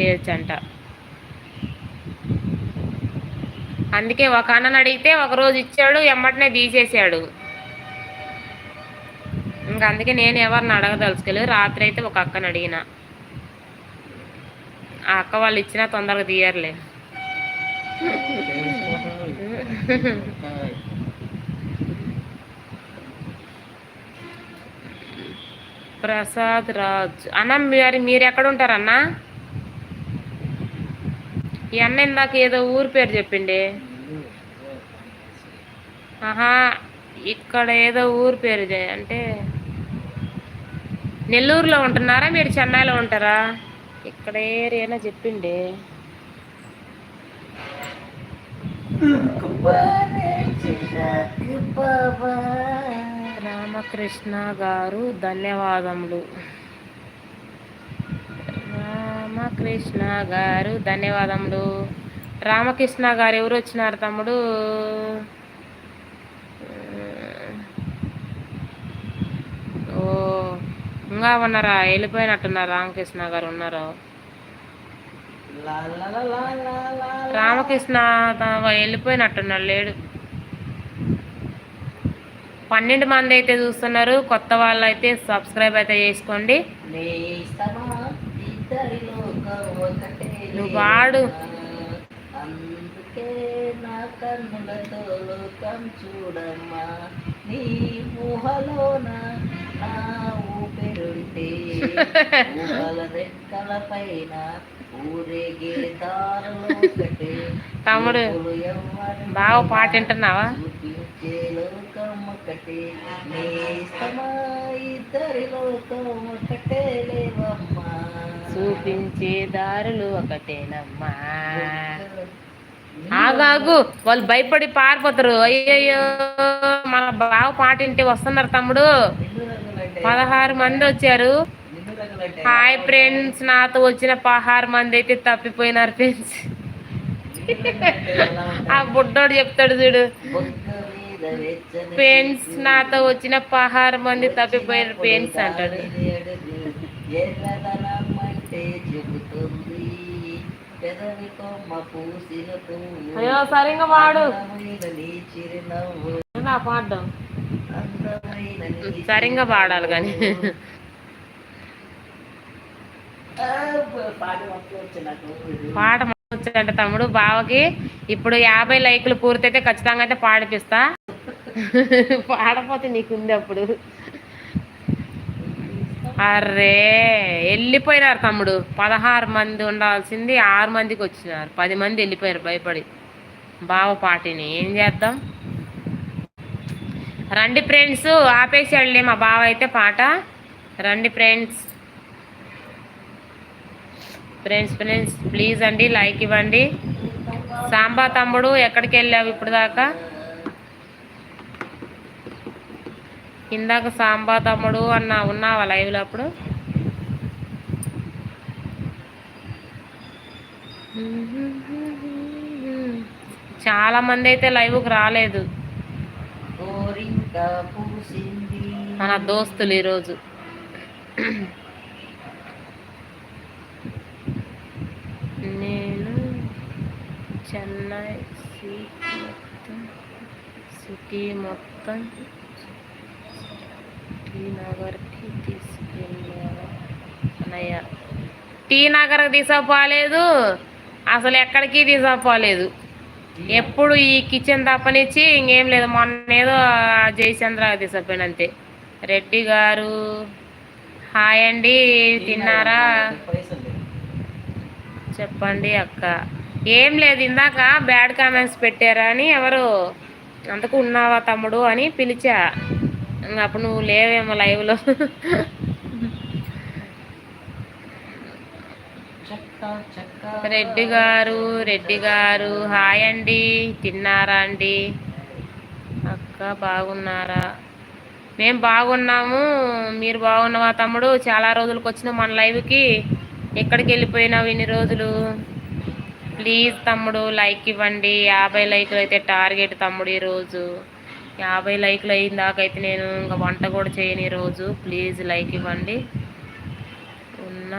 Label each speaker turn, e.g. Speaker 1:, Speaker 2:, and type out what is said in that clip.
Speaker 1: చేయొచ్చంట. అందుకే ఒక అన్నని అడిగితే ఒకరోజు ఇచ్చాడు, ఎమ్మటనే తీసేసాడు. ఇంకా అందుకే నేను ఎవరిని అడగదలుచుకోలేదు. రాత్రి అయితే ఒక అక్కని అడిగిన, ఆ అక్క వాళ్ళు ఇచ్చినా తొందరగా తీయర్లే. ప్రసాద్ రాజ్ అన్న, మీరు ఎక్కడ ఉంటారన్నా? ఈ అన్న ఇందాక ఏదో ఊరు పేరు చెప్పిండే. ఆహా, ఇక్కడ ఏదో ఊరు పేరు అంటే నెల్లూరులో ఉంటున్నారా, మీరు చెన్నైలో ఉంటారా? ఇక్కడ ఏరియానా చెప్పిండే. రామకృష్ణ గారు ధన్యవాదములు. రామకృష్ణ గారు ధన్యవాదములు. రామకృష్ణ గారు ఎవరు వచ్చినారు తమ్ముడు? ఓ, ఇంకా ఉన్నారా? వెళ్ళిపోయినట్టున్నారు. రామకృష్ణ గారు ఉన్నారు. రామకృష్ణ వెళ్ళిపోయినట్టున్నాడు, లేడు. 12 మంది అయితే చూస్తున్నారు. కొత్త వాళ్ళు అయితే సబ్స్క్రైబ్ అయితే చేసుకోండి. నువ్వు వాడు
Speaker 2: అందుకే నా కన్నులతో లోకం చూడమ్మా, నీ ఊహలోన నా ఊపిరుంటే ఊహల రెక్కల పైన ఊరేగే దారులు ఒకటే.
Speaker 1: తమ్ముడు బాగా పాట వింటున్నావా?
Speaker 2: చూపించే లోకం ఒకటే నేస్తమా, ఇద్దరి లోకం ఒకటే లేవమ్మా,
Speaker 1: చూపించే దారులు ఒకటేనమ్మా. ఆగాగు, వాళ్ళు భయపడి పారిపోతారు. అయ్యయ్యో, మన బాగా పాట వింటే వస్తున్నారు తమ్ముడు. 16 మంది వచ్చారు. హాయ్ ఫ్రెండ్స్, నాతో వచ్చిన 16 మంది అయితే తప్పిపోయినారు ఫ్రెండ్స్. ఆ బుడ్డోడు చెప్తాడు చూడు, ఫ్రెండ్స్ నాతో వచ్చిన 16 మంది తప్పిపోయినారు ఫ్రెండ్స్ అంటాడు. అయ్యో సరిగా వాడు నా పాడడం సరిగా పాడాలి కానీ పాట వచ్చాడంట తమ్ముడు. బావకి ఇప్పుడు 50 లైకులు పూర్తయితే ఖచ్చితంగా అయితే పాడిపిస్తా. పాడపోతే నీకుంది అప్పుడు. అర్రే వెళ్ళిపోయినారు తమ్ముడు. 16 మంది ఉండాల్సింది 6 మందికి వచ్చినారు. 10 మంది వెళ్ళిపోయారు భయపడి బావ పాటిని. ఏం చేద్దాం, రండి ఫ్రెండ్స్. ఆపేసాడులే మా బావ అయితే పాట. రండి ఫ్రెండ్స్. ఫ్రెండ్స్ ఫ్రెండ్స్ ప్లీజ్ అండి లైక్ ఇవ్వండి. సాంబా తమ్ముడు ఎక్కడికి వెళ్ళావు ఇప్పుడు దాకా? ఇందాక సాంబా తమ్ముడు అన్న ఉన్నావా లైవ్లో అప్పుడు? చాలా మంది అయితే లైవ్కి రాలేదు మన దోస్తులు ఈరోజు. నేను చెన్నై సిటీ మొత్తం టీ నగర్కి తీసుకెళ్ళావా అన్నయ్య? టీ నగర్కి తీసుకుపోలేదు, అసలు ఎక్కడికి తీసుకుపోలేదు. ఎప్పుడు ఈ కిచెన్ తప్పనిచ్చి ఇంకేం లేదు. మొన్న ఏదో జయచంద్ర తీసుకుపోయాను అంతే. రెడ్డి గారు హాయ్ అండి, తిన్నారా? చెప్పండి అక్క. ఏం లేదు, ఇందాక బ్యాడ్ కామెంట్స్ పెట్టారా అని ఎవరు అంతకు ఉన్నావా తమ్ముడు అని పిలిచా. ఇంకా అప్పుడు నువ్వు లేవేమో లైవ్లో. రెడ్డి గారు హాయ్ అండి, తిన్నారా అండి? అక్క బాగున్నారా? మేము బాగున్నాము, మీరు బాగున్నావా తమ్ముడు? చాలా రోజులకు వచ్చిన మన లైవ్కి, ఎక్కడికి వెళ్ళిపోయినావు ఇన్ని రోజులు? ప్లీజ్ తమ్ముడు లైక్ ఇవ్వండి. 50 లైకులు అయితే టార్గెట్ తమ్ముడు ఈరోజు. 50 లైకులు అయిన దాకైతే నేను ఇంకా వంట కూడా చేయను ఈరోజు. ప్లీజ్ లైక్ ఇవ్వండి. ఉన్న